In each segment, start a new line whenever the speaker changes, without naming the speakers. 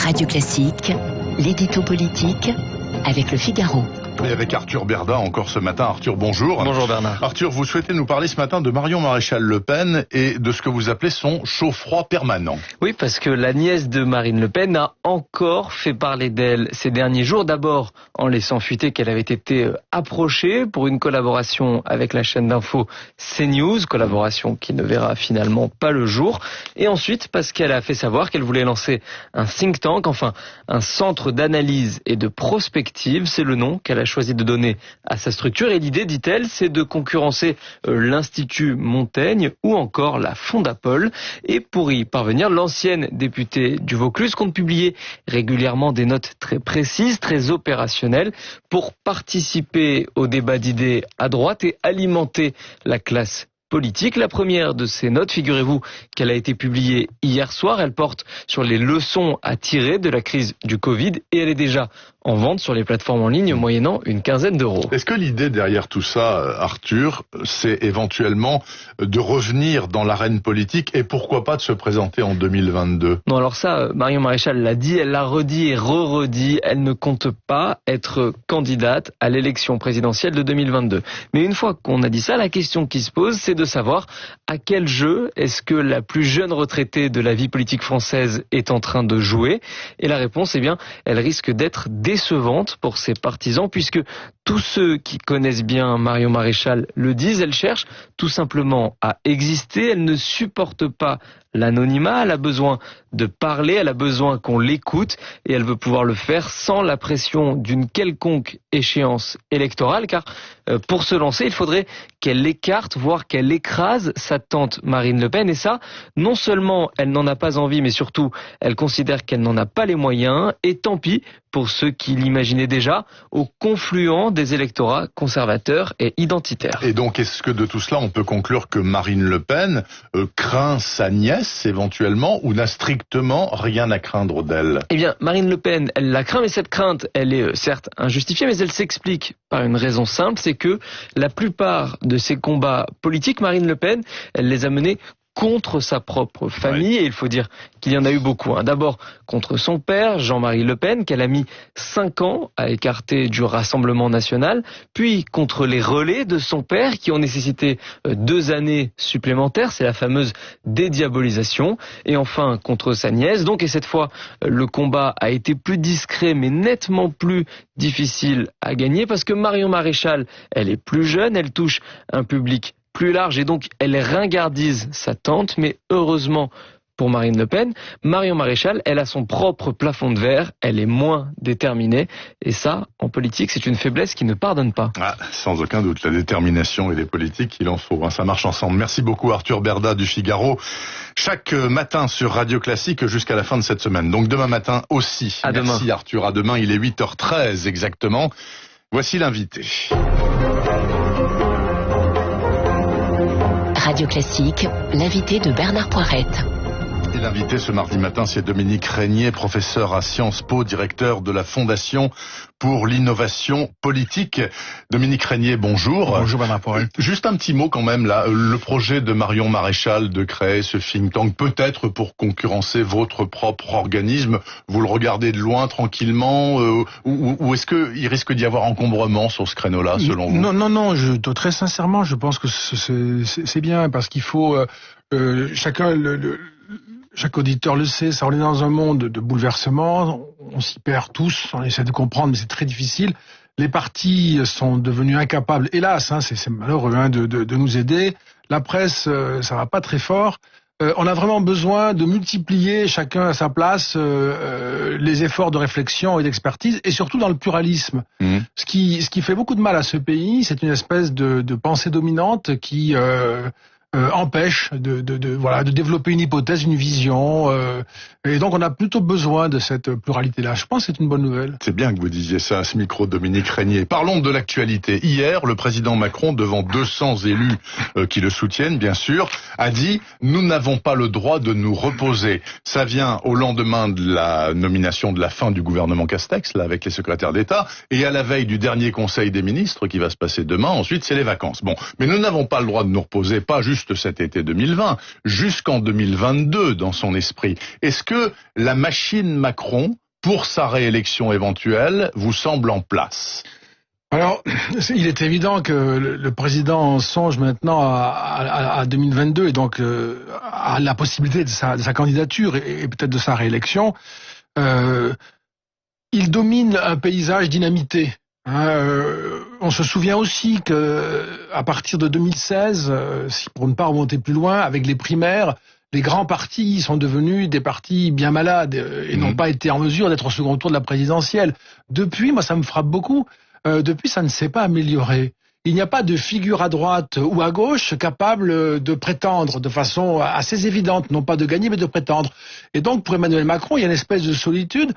Radio Classique, l'édito politique avec Le Figaro.
Et avec Arthur Berda encore ce matin. Arthur, bonjour.
Bonjour Bernard.
Arthur, vous souhaitez nous parler ce matin de Marion Maréchal Le Pen et de ce que vous appelez son chaud-froid permanent.
Oui, parce que la nièce de Marine Le Pen a encore fait parler d'elle ces derniers jours. D'abord en laissant fuiter qu'elle avait été approchée pour une collaboration avec la chaîne d'info CNews, collaboration qui ne verra finalement pas le jour. Et ensuite parce qu'elle a fait savoir qu'elle voulait lancer un think tank, enfin un centre d'analyse et de prospective. C'est le nom qu'elle a choisi de donner à sa structure. Et l'idée, dit-elle, c'est de concurrencer l'Institut Montaigne ou encore la Fondapol. Et pour y parvenir, l'ancienne députée du Vaucluse compte publier régulièrement des notes très précises, très opérationnelles pour participer au débat d'idées à droite et alimenter la classe politique. La première de ces notes, figurez-vous qu'elle a été publiée hier soir. Elle porte sur les leçons à tirer de la crise du Covid et elle est déjà en vente sur les plateformes en ligne moyennant une quinzaine d'euros.
Est-ce que l'idée derrière tout ça, Arthur, c'est éventuellement de revenir dans l'arène politique et pourquoi pas de se présenter en 2022 ?
Non, alors ça, Marion Maréchal l'a dit, elle l'a redit et re-redit, elle ne compte pas être candidate à l'élection présidentielle de 2022. Mais une fois qu'on a dit ça, la question qui se pose, c'est de savoir à quel jeu est-ce que la plus jeune retraitée de la vie politique française est en train de jouer. Et la réponse, eh bien, elle risque d'être décevante pour ses partisans, puisque tous ceux qui connaissent bien Marion Maréchal le disent, elle cherche tout simplement à exister, elle ne supporte pas l'anonymat, elle a besoin de parler, elle a besoin qu'on l'écoute et elle veut pouvoir le faire sans la pression d'une quelconque échéance électorale, car pour se lancer, il faudrait qu'elle écarte, voire qu'elle écrase sa tante Marine Le Pen. Et ça, non seulement elle n'en a pas envie, mais surtout elle considère qu'elle n'en a pas les moyens. Et tant pis pour ceux qui l'imaginaient déjà au confluent des électorats conservateurs et identitaires.
Et donc, est-ce que de tout cela, on peut conclure que Marine Le Pen craint sa nièce éventuellement ou n'a strictement rien à craindre d'elle ?
Eh bien, Marine Le Pen, elle la craint, mais cette crainte, elle est certes injustifiée, mais elle s'explique par une raison simple, c'est que la plupart de ses combats politiques, Marine Le Pen, elle les a menés contre sa propre famille, et il faut dire qu'il y en a eu beaucoup. D'abord contre son père, Jean-Marie Le Pen, qu'elle a mis 5 ans à écarter du Rassemblement national, puis contre les relais de son père, qui ont nécessité 2 années supplémentaires, c'est la fameuse dédiabolisation, et enfin contre sa nièce. Donc, et cette fois, le combat a été plus discret, mais nettement plus difficile à gagner, parce que Marion Maréchal, elle est plus jeune, elle touche un public plus large et donc elle ringardise sa tante, mais heureusement pour Marine Le Pen, Marion Maréchal, elle a son propre plafond de verre, elle est moins déterminée et ça, en politique, c'est une faiblesse qui ne pardonne pas.
Sans aucun doute, la détermination et les politiques, il en faut, ça marche ensemble. Merci beaucoup Arthur Berda du Figaro, chaque matin sur Radio Classique jusqu'à la fin de cette semaine. Donc demain matin aussi.
À demain.
Merci Arthur, à demain, il est 8h13 exactement. Voici l'invité.
Radio Classique, l'invité de Bernard Poirette.
Et l'invité ce mardi matin, c'est Dominique Régnier, professeur à Sciences Po, directeur de la Fondation pour l'innovation politique. Dominique Régnier, bonjour.
Bonjour Bernard Poirette.
Juste un petit mot quand même là, le projet de Marion Maréchal de créer ce think tank, peut-être pour concurrencer votre propre organisme, vous le regardez de loin tranquillement, ou est-ce qu'il risque d'y avoir encombrement sur ce créneau-là, selon vous ?
Non, très sincèrement, je pense que c'est bien, parce qu'il faut, chaque auditeur le sait, ça, on est dans un monde de bouleversement, on s'y perd tous, on essaie de comprendre, mais c'est très difficile. Les partis sont devenus incapables, hélas, c'est malheureux, de nous aider. La presse, ça va pas très fort. On a vraiment besoin de multiplier, chacun à sa place, les efforts de réflexion et d'expertise, et surtout dans le pluralisme. Ce qui fait beaucoup de mal à ce pays, c'est une espèce de pensée dominante qui empêche de développer une hypothèse, une vision, et donc on a plutôt besoin de cette pluralité-là. Je pense que c'est une bonne nouvelle.
C'est bien que vous disiez ça à ce micro, Dominique Régnier. Parlons de l'actualité. Hier, le président Macron, devant 200 élus qui le soutiennent, bien sûr, a dit « Nous n'avons pas le droit de nous reposer ». Ça vient au lendemain de la nomination de la fin du gouvernement Castex, là, avec les secrétaires d'État, et à la veille du dernier Conseil des ministres qui va se passer demain. Ensuite, c'est les vacances. Bon, mais nous n'avons pas le droit de nous reposer, pas juste juste cet été 2020, jusqu'en 2022 dans son esprit. Est-ce que la machine Macron, pour sa réélection éventuelle, vous semble en place ?
Alors, il est évident que le président songe maintenant à 2022 et donc à la possibilité de sa candidature et peut-être de sa réélection. Il domine un paysage dynamité. On se souvient aussi que à partir de 2016, pour ne pas remonter plus loin, avec les primaires, les grands partis sont devenus des partis bien malades et n'ont pas été en mesure d'être au second tour de la présidentielle. Depuis, moi ça me frappe beaucoup, depuis ça ne s'est pas amélioré. Il n'y a pas de figure à droite ou à gauche capable de prétendre de façon assez évidente, non pas de gagner mais de prétendre. Et donc pour Emmanuel Macron, il y a une espèce de solitude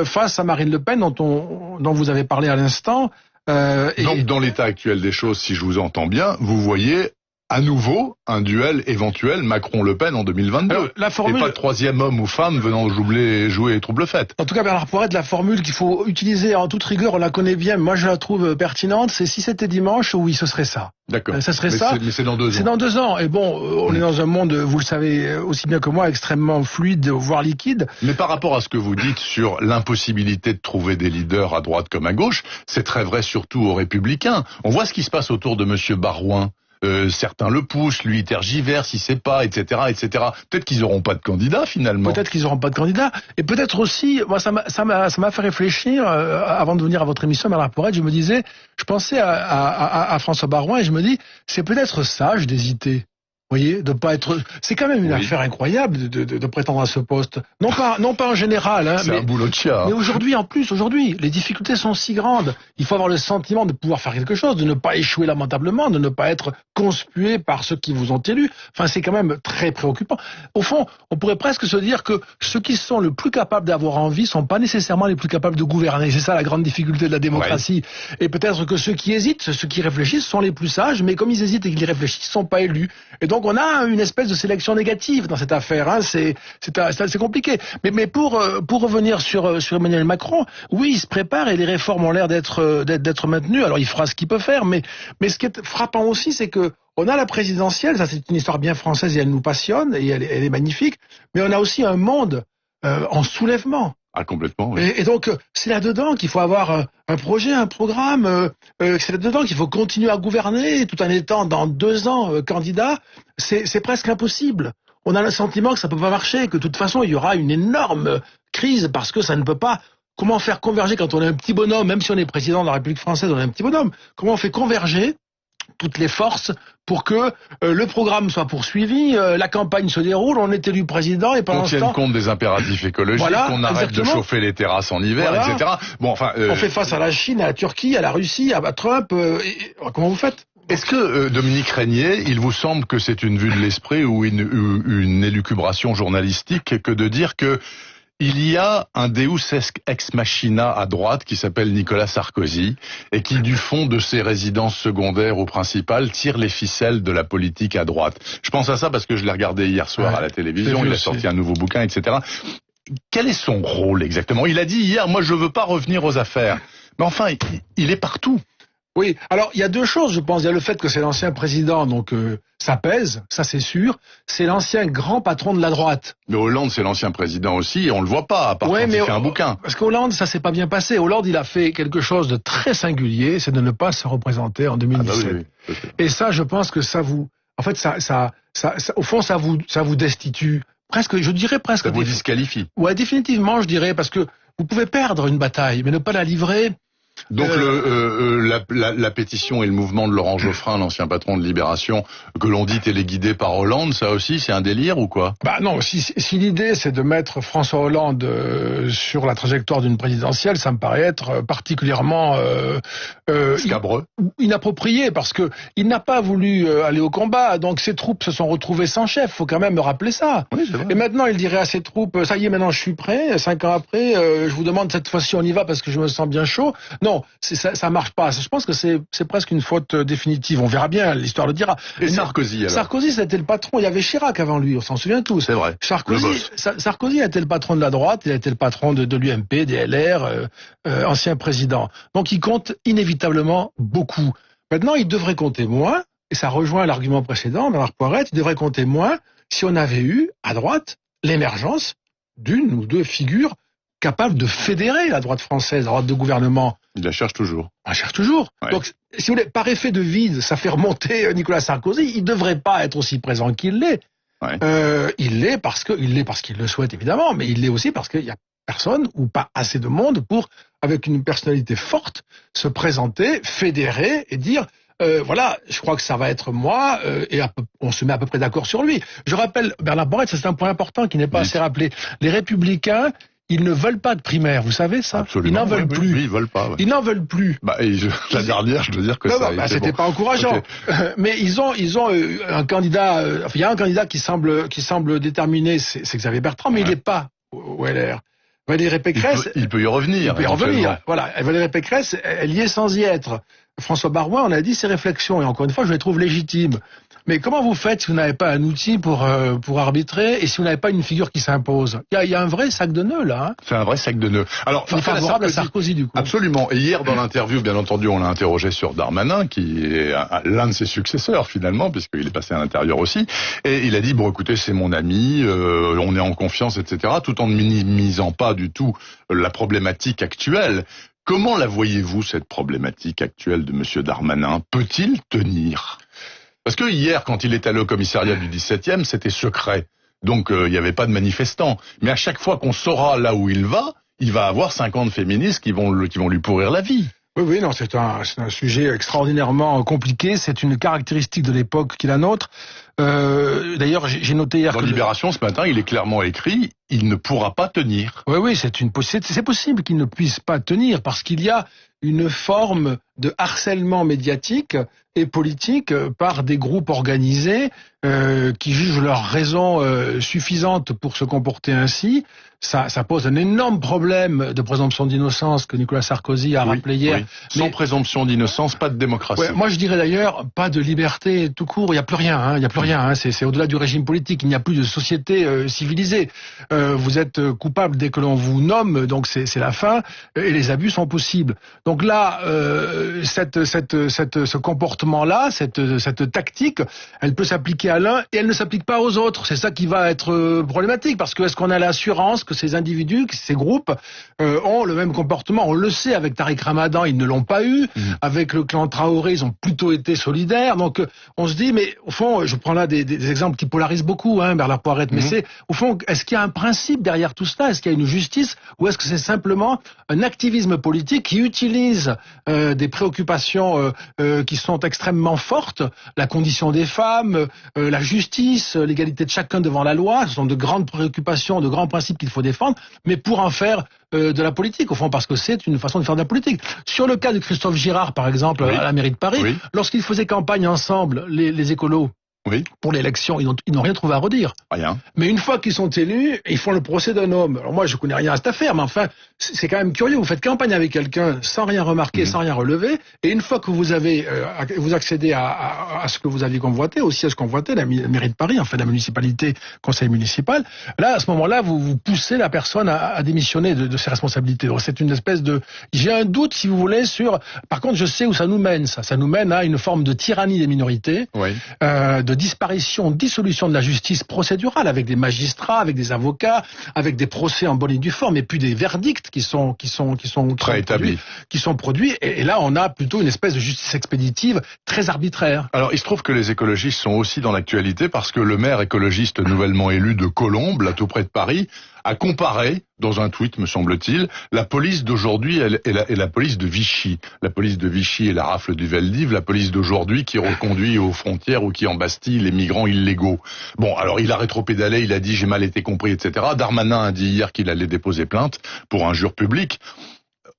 face à Marine Le Pen dont vous avez parlé à l'instant.
Donc dans l'état actuel des choses, si je vous entends bien, vous voyez à nouveau un duel éventuel Macron-Le Pen en 2022. Alors, la formule... Et pas de troisième homme ou femme venant jouer les troubles fêtes.
En tout cas, Bernard Poirette, la formule qu'il faut utiliser en toute rigueur, on la connaît bien, moi je la trouve pertinente, c'est si c'était dimanche, oui, ce serait ça.
D'accord.
Ça serait ça.
Mais c'est dans 2 ans.
C'est dans 2 ans. Et bon, on est dans un monde, vous le savez aussi bien que moi, extrêmement fluide, voire liquide.
Mais par rapport à ce que vous dites sur l'impossibilité de trouver des leaders à droite comme à gauche, c'est très vrai surtout aux Républicains. On voit ce qui se passe autour de Monsieur Barouin. Certains le poussent, lui il tergiverse, il sait pas, etc., etc. Peut-être qu'ils n'auront pas de candidat finalement.
Peut-être qu'ils n'auront pas de candidat. Et peut-être aussi, moi ça m'a fait réfléchir avant de venir à votre émission, Bernard Poirette, je pensais à François Barouin et je me dis, c'est peut-être sage d'hésiter. Vous voyez, de pas être. C'est quand même une affaire incroyable de prétendre à ce poste. Non pas en général.
C'est un boulot de chien.
Mais aujourd'hui, les difficultés sont si grandes. Il faut avoir le sentiment de pouvoir faire quelque chose, de ne pas échouer lamentablement, de ne pas être conspué par ceux qui vous ont élu. Enfin, c'est quand même très préoccupant. Au fond, on pourrait presque se dire que ceux qui sont le plus capables d'avoir envie sont pas nécessairement les plus capables de gouverner. C'est ça la grande difficulté de la démocratie. Ouais. Et peut-être que ceux qui hésitent, ceux qui réfléchissent sont les plus sages, mais comme ils hésitent et qu'ils réfléchissent, ils sont pas élus. Et donc on a une espèce de sélection négative dans cette affaire. C'est compliqué. Mais pour revenir sur Emmanuel Macron, oui, il se prépare et les réformes ont l'air d'être maintenues. Alors il fera ce qu'il peut faire, mais ce qui est frappant aussi, c'est que on a la présidentielle, ça c'est une histoire bien française et elle nous passionne et elle est magnifique. Mais on a aussi un monde en soulèvement.
Ah, complètement, oui.
Et donc, c'est là-dedans qu'il faut avoir un projet, un programme, c'est là-dedans qu'il faut continuer à gouverner tout en étant dans 2 ans candidat. C'est presque impossible. On a le sentiment que ça peut pas marcher, que de toute façon, il y aura une énorme crise parce que ça ne peut pas. Comment faire converger quand on est un petit bonhomme, même si on est président de la République française, on est un petit bonhomme. Comment on fait converger toutes les forces pour que le programme soit poursuivi, la campagne se déroule, on est élu président et pendant ce temps...
Qu'on tienne compte des impératifs écologiques,
voilà,
qu'on arrête de chauffer les terrasses en hiver, voilà. Etc. Bon, enfin,
on fait face à la Chine, à la Turquie, à la Russie, à Trump. Comment vous faites ?
Est-ce que, Dominique Régnier, il vous semble que c'est une vue de l'esprit ou une élucubration journalistique que de dire que il y a un Deus ex machina à droite qui s'appelle Nicolas Sarkozy et qui, du fond de ses résidences secondaires ou principales, tire les ficelles de la politique à droite. Je pense à ça parce que je l'ai regardé hier soir à la télévision, il a sorti un nouveau bouquin, etc. Quel est son rôle exactement ? Il a dit hier, moi je veux pas revenir aux affaires. Mais enfin, il est partout.
Oui, alors il y a 2 choses, je pense. Il y a le fait que c'est l'ancien président, donc ça pèse, ça c'est sûr. C'est l'ancien grand patron de la droite.
Mais Hollande, c'est l'ancien président aussi, et on le voit pas, à part quand il fait un bouquin.
Parce qu'Hollande, ça s'est pas bien passé. Hollande, il a fait quelque chose de très singulier, c'est de ne pas se représenter en 2017. Ah bah oui. Et ça, je pense que ça vous... En fait, au fond, ça vous destitue. Presque, je dirais presque...
Ça vous disqualifie.
Ouais, définitivement, je dirais, parce que vous pouvez perdre une bataille, mais ne pas la livrer...
Donc la pétition et le mouvement de Laurent Geoffrin, l'ancien patron de Libération, que l'on dit téléguidé par Hollande, ça aussi c'est un délire ou quoi ?
Bah non, si l'idée c'est de mettre François Hollande sur la trajectoire d'une présidentielle, ça me paraît être particulièrement
scabreux,
inapproprié, parce que il n'a pas voulu aller au combat, donc ses troupes se sont retrouvées sans chef, faut quand même me rappeler ça.
Oui, c'est vrai.
Et maintenant il dirait à ses troupes, ça y est, maintenant je suis prêt, 5 ans après, je vous demande cette fois-ci on y va parce que je me sens bien chaud. Non, ça marche pas. Je pense que c'est presque une faute définitive. On verra bien, l'histoire le dira.
Et Sarkozy, alors ?
Sarkozy, c'était le patron. Il y avait Chirac avant lui, on s'en souvient tous.
C'est vrai.
Sarkozy a été le patron de la droite, il a été le patron de l'UMP, des LR, ancien président. Donc il compte inévitablement beaucoup. Maintenant, il devrait compter moins. et ça rejoint l'argument précédent, Bernard Poirette, il devrait compter moins si on avait eu, à droite, l'émergence d'une ou deux figures capables de fédérer la droite française, la droite de gouvernement.
Il la cherche toujours.
On la cherche toujours.
Ouais.
Donc, si vous voulez, par effet de vide, ça fait remonter Nicolas Sarkozy. Il ne devrait pas être aussi présent qu'il l'est.
Ouais.
Il l'est parce qu'il le souhaite, évidemment, mais il l'est aussi parce qu'il y a personne ou pas assez de monde pour, avec une personnalité forte, se présenter, fédérer et dire voilà, je crois que ça va être moi, et on se met à peu près d'accord sur lui. Je rappelle, Bernard Poirette, c'est un point important qui n'est pas assez rappelé. Les Républicains, ils ne veulent pas de primaire, vous savez ça?
Absolument.
Ils n'en veulent plus.
Oui, ils veulent pas. Ouais.
Ils n'en veulent plus.
La dernière, je dois dire que ça.
C'était pas encourageant. Okay. Mais ils ont un candidat. Il y a un candidat qui semble déterminé, c'est Xavier Bertrand, mais il n'est pas au LR. Valérie Pécresse.
Il peut y revenir.
Il peut y revenir. Voilà. Valérie Pécresse, elle y est sans y être. François Baroin, on a dit ses réflexions, et encore une fois, je les trouve légitimes. Mais comment vous faites si vous n'avez pas un outil pour arbitrer et si vous n'avez pas une figure qui s'impose? Il y a un vrai sac de nœuds, là. Hein.
C'est un vrai sac de nœuds. Alors,
favorable à Sarkozy, du coup.
Absolument. Et hier, dans l'interview, bien entendu, on l'a interrogé sur Darmanin, qui est l'un de ses successeurs, finalement, puisqu'il est passé à l'intérieur aussi. Et il a dit, bon, écoutez, c'est mon ami, on est en confiance, etc., tout en ne minimisant pas du tout la problématique actuelle. Comment la voyez-vous, cette problématique actuelle de M. Darmanin? Peut-il tenir? Parce que hier, quand il est allé au commissariat du 17e, c'était secret. Donc, il n'y avait pas de manifestants. Mais à chaque fois qu'on saura là où il va avoir 50 féministes qui vont lui pourrir la vie.
Oui, non, c'est un sujet extraordinairement compliqué. C'est une caractéristique de l'époque qui est la nôtre. D'ailleurs, j'ai noté hier
dans Libération, ce matin, il est clairement écrit, il ne pourra pas tenir.
Oui, c'est possible qu'il ne puisse pas tenir parce qu'il y a une forme de harcèlement médiatique et politique par des groupes organisés qui jugent leurs raisons suffisantes pour se comporter ainsi. Ça pose un énorme problème de présomption d'innocence que Nicolas Sarkozy a rappelé hier.
Oui. Sans présomption d'innocence, pas de démocratie.
Ouais, moi, je dirais d'ailleurs pas de liberté tout court. Il n'y a plus rien. Hein, il y a plus rien. Hein, c'est au-delà du régime politique. Il n'y a plus de société civilisée. Vous êtes coupable dès que l'on vous nomme, donc c'est la fin. Et les abus sont possibles. Donc là, ce comportement-là, cette tactique, elle peut s'appliquer à l'un et elle ne s'applique pas aux autres. C'est ça qui va être problématique parce que est-ce qu'on a l'assurance que ces individus, que ces groupes ont le même comportement? On le sait avec Tariq Ramadan, ils ne l'ont pas eu. Avec le clan Traoré, ils ont plutôt été solidaires. Donc on se dit, mais au fond, je prends là des exemples qui polarisent beaucoup, hein, Bernard Poirette, mais c'est au fond, est-ce qu'il y a un principe derrière tout cela? Est-ce qu'il y a une justice ou est-ce que c'est simplement un activisme politique qui utilise des préoccupations qui sont extrêmement fortes, la condition des femmes, la justice, l'égalité de chacun devant la loi, ce sont de grandes préoccupations, de grands principes qu'il faut défendre, mais pour en faire de la politique, au fond, parce que c'est une façon de faire de la politique. Sur le cas de Christophe Girard, par exemple, à la mairie de Paris, lorsqu'ils faisaient campagne ensemble, les écolos, pour l'élection, ils n'ont rien trouvé à redire.
Rien.
Mais une fois qu'ils sont élus, ils font le procès d'un homme. Alors moi, je connais rien à cette affaire, mais enfin, c'est quand même curieux. Vous faites campagne avec quelqu'un sans rien remarquer, sans rien relever, et une fois que vous accédez à ce que vous aviez convoité, au siège convoité, la mairie de Paris, enfin la municipalité, conseil municipal, là, à ce moment-là, vous poussez la personne à démissionner de ses responsabilités. Donc c'est une espèce de... J'ai un doute, si vous voulez, sur... Par contre, je sais où ça nous mène, ça. Ça nous mène à une forme de tyrannie des minorités, de disparition, dissolution de la justice procédurale avec des magistrats, avec des avocats, avec des procès en bonne et due forme, et puis des verdicts qui sont
très établis,
qui sont produits. Et là, on a plutôt une espèce de justice expéditive très arbitraire.
Alors, il se trouve que les écologistes sont aussi dans l'actualité parce que le maire écologiste nouvellement élu de Colombes, là tout près de Paris, a comparé, dans un tweet me semble-t-il, la police d'aujourd'hui et la police de Vichy. La police de Vichy et la rafle du Veldiv, la police d'aujourd'hui qui reconduit aux frontières ou qui embastille les migrants illégaux. Bon, alors il a rétropédalé, il a dit j'ai mal été compris, etc. Darmanin a dit hier qu'il allait déposer plainte pour injure publique.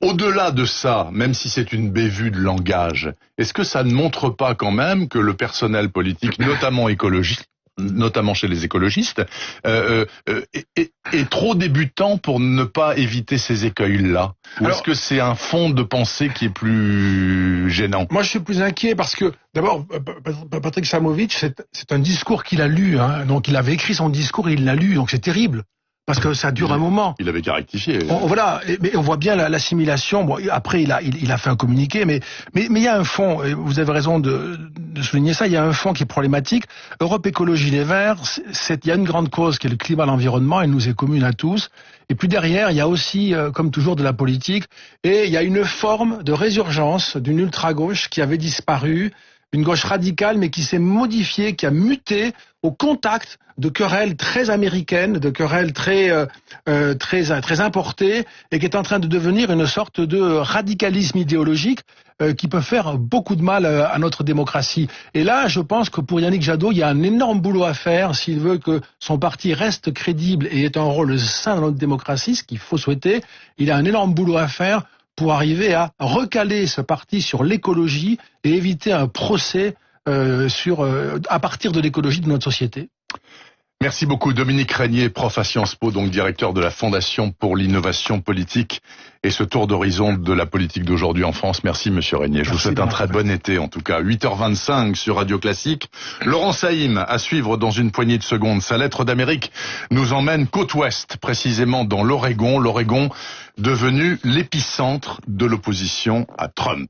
Au-delà de ça, même si c'est une bévue de langage, est-ce que ça ne montre pas quand même que le personnel politique, notamment écologiste, notamment chez les écologistes, est trop débutant pour ne pas éviter ces écueils-là? Ou est-ce que c'est un fond de pensée qui est plus gênant?
Moi, je suis plus inquiet parce que, d'abord, Patrick Samovitch, c'est un discours qu'il a lu. Hein, donc, il avait écrit son discours et il l'a lu, donc c'est terrible. parce que ça dure un moment.
Il avait qu'à rectifier.
Voilà, mais on voit bien l'assimilation. Bon, après, il a fait un communiqué, mais il y a un fond. Et vous avez raison de souligner ça. Il y a un fond qui est problématique. Europe Écologie Les Verts, il y a une grande cause qui est le climat, l'environnement. Elle nous est commune à tous. Et puis derrière, il y a aussi, comme toujours, de la politique. Et il y a une forme de résurgence d'une ultra-gauche qui avait disparu, une gauche radicale, mais qui s'est modifiée, qui a muté au contact de querelles très américaines, de querelles très importées, et qui est en train de devenir une sorte de radicalisme idéologique qui peut faire beaucoup de mal à notre démocratie. Et là, je pense que pour Yannick Jadot, il y a un énorme boulot à faire s'il veut que son parti reste crédible et ait un rôle sain dans notre démocratie, ce qu'il faut souhaiter. Il a un énorme boulot à faire pour arriver à recaler ce parti sur l'écologie et éviter un procès à partir de l'écologie de notre société.
Merci beaucoup Dominique Régnier, prof à Sciences Po, donc directeur de la Fondation pour l'innovation politique et ce tour d'horizon de la politique d'aujourd'hui en France. Merci Monsieur Régnier. Je vous souhaite un très bon été en tout cas. 8h25 sur Radio Classique. Laurent Saïm à suivre dans une poignée de secondes. Sa lettre d'Amérique nous emmène côte ouest, précisément dans l'Oregon. L'Oregon devenu l'épicentre de l'opposition à Trump.